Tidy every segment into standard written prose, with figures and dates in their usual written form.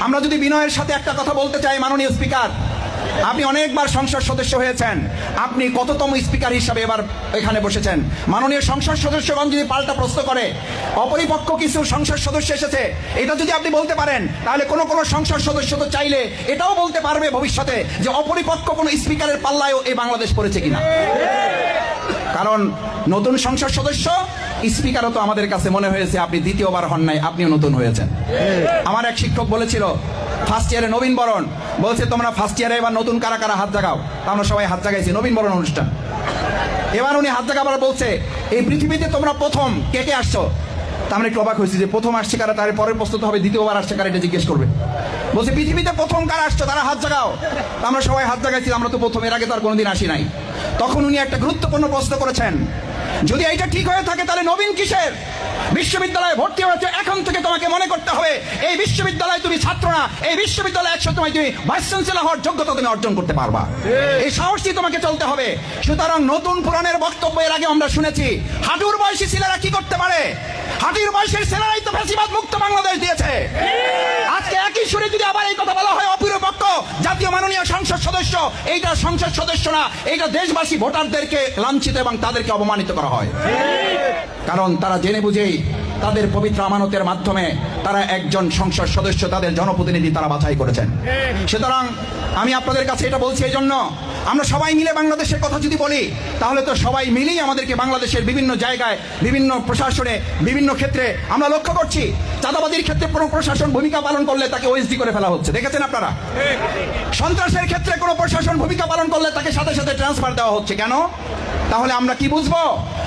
আমরা যদি বিনয়ের সাথে একটা কথা বলতে চাই, মাননীয় স্পিকার, আপনি অনেকবার সংসদ সদস্য হয়েছেন, আপনি কততম স্পিকার হিসাবে এবার এখানে বসেছেন? মাননীয় সংসদ সদস্যগণ যদি পাল্টা প্রশ্ন করে অপরিপক্ক কিছু সংসদ সদস্য এসেছে, এটা যদি আপনি বলতে পারেন, তাহলে কোনো সংসদ সদস্য তো চাইলে এটাও বলতে পারবে ভবিষ্যতে যে অপরিপক্ক কোনো স্পিকারের পাল্লায়ও এই বাংলাদেশ পড়েছে কিনা। কারণ নতুন সংসদ সদস্য স্পিকারও তো আমাদের কাছে মনে হয়েছে আপনি দ্বিতীয়বার হন নাই, আপনিও নতুন হয়েছেন। আমার এক শিক্ষক বলেছিল ফার্স্ট ইয়ারে নবীন বরণ, বলছে তোমরা ফার্স্ট ইয়ারে এবার নতুন কারা কারা হাত জাগাও। আমরা সবাই হাত জাগাইছি নবীন বরণ অনুষ্ঠান। এবার উনি হাত জাগাবার বলছে এই পৃথিবীতে তোমরা প্রথম কে কে আসছো। তা আমরা একটু অবাক হয়েছি যে প্রথম আসছে কারা, তার পরের প্রস্তুত হবে দ্বিতীয়বার আসছে কারা, এটা জিজ্ঞেস করবে। বলছে পৃথিবীতে প্রথম কারা আসছো তারা হাত জাগাও। আমরা সবাই হাত জাগাইছি, আমরা তো প্রথম, এর আগে তো আর কোনোদিন আসি নাই। তখন উনি একটা গুরুত্বপূর্ণ প্রশ্ন করেছেন, যদি এইটা ঠিক হয়ে থাকে তাহলে নবীন কিসের? বিশ্ববিদ্যালয়ে ভর্তি হয়েছে, এখন থেকে তোমাকে মনে করতে হবে এই বিশ্ববিদ্যালয়ে তুমি ছাত্র না, এই বিশ্ববিদ্যালয়ে একসময় তুমি ভাইস চ্যান্সেলর হওয়ার যোগ্যতা তুমি অর্জন করতে পারবা। এই সাহসী তোমাকে চলতে হবে। সুতরাং নতুন পুরাণের বক্তব্য এর আগে আমরা শুনেছি, হাঁটুর বয়সী ছেলেরা কি করতে পারে? হাঁটুর বয়সের ছেলেরাই তো ফ্যাসিবাদ মুক্ত বাংলাদেশ দিয়েছে। আজকে একই সুরে যদি আবার এই কথা বলা হয় অপরিপক্ক জাতীয় মাননীয় সংসদ সদস্য, এইটা সংসদ সদস্য না, এইটা দেশবাসী ভোটারদেরকে লাঞ্ছিত এবং তাদেরকে অপমানিত করা হয়। কারণ তারা জেনে বুঝেই তাদের পবিত্র আমানতের মাধ্যমে তারা একজন সংসদ সদস্য, তাদের জনপ্রতিনিধি তারা বাছাই করেছেন। সুতরাং আমি আপনাদের কাছে এটা বলছি এই জন্য, আমরা সবাই মিলে বাংলাদেশের কথা যদি বলি, তাহলে তো সবাই মিলেই আমাদেরকে বাংলাদেশের বিভিন্ন জায়গায়, বিভিন্ন প্রশাসনে, বিভিন্ন ক্ষেত্রে আমরা লক্ষ্য করছি চাঁদাবাজির ক্ষেত্রে কোনো প্রশাসন ভূমিকা পালন করলে তাকে ওএসডি করে ফেলা হচ্ছে, দেখেছেন আপনারা। সন্ত্রাসের ক্ষেত্রে কোনো প্রশাসন ভূমিকা পালন করলে তাকে সাথে সাথে ট্রান্সফার দেওয়া হচ্ছে। কেন? তাহলে আমরা কি বুঝবো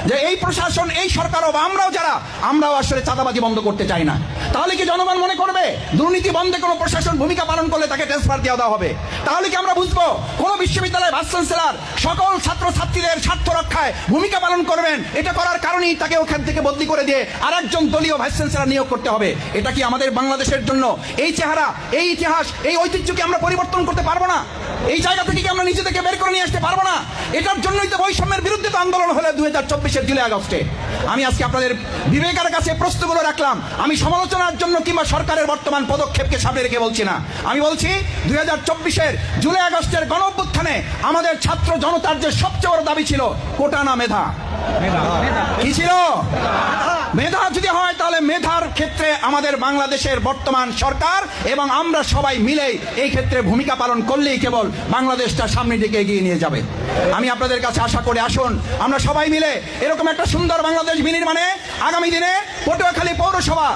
যে এই প্রশাসন, এই সরকারও বা আমরাও যারা, আমরাও আসলে চাঁদাবাজি বন্ধ করতে চাই না। তাহলে কি জনগণ মনে করবে দুর্নীতি বন্ধে কোনো প্রশাসন ভূমিকা পালন করলে তাকে ট্রান্সফার দেওয়া হবে? তাহলে কি আমরা বুঝবো কোন বিশ্ববিদ্যালয়ের ভাইস চ্যান্সেলর সকল ছাত্র ছাত্রীদের স্বার্থ রক্ষায় ভূমিকা পালন করবেন? এটা করার কারণেই তাকে ওখান থেকে বদলি করে দিয়ে আরেকজন দলীয় ভাইস চ্যান্সেলর নিয়োগ করতে হবে। এটা কি আমাদের বাংলাদেশের জন্য এই চেহারা, এই ইতিহাস, এই ঐতিহ্যকে আমরা পরিবর্তন করতে পারবো না? এই জায়গা থেকে কি আমরা নিজেদেরকে বের করে নিয়ে আসতে পারবো না? এটার জন্যই তো বৈষম্যের বিরুদ্ধে তো আন্দোলন হলো 2024-এর জুলাই আগস্টে। আমি আজকে আপনাদের বিবেকের কাছে প্রশ্নগুলো রাখলাম। আমি সমালোচনার জন্য কিংবা সরকারের বর্তমান পদক্ষেপকে সামনে রেখে বলছি না। আমি বলছি 2024-এর জুলাই আগস্টের গণঅভ্যুত্থানে আমাদের ছাত্র জনতার যে সবচেয়ে বড় দাবি ছিল কোটা না মেধা। কি ছিল? মেধা যদি হয় তাহলে মেধার ক্ষেত্রে আমাদের বাংলাদেশের বর্তমান সরকার এবং আমরা সবাই মিলে এই ক্ষেত্রে ভূমিকা পালন করলেই কেবল বাংলাদেশটা সামনের দিকে এগিয়ে নিয়ে যাবে। আমি আপনাদের কাছে আশা করে আসুন আমরা সবাই মিলে এরকম একটা সুন্দর বাংলাদেশ বিনির্মাণে আগামী দিনে পটুয়াখালী পৌরসভা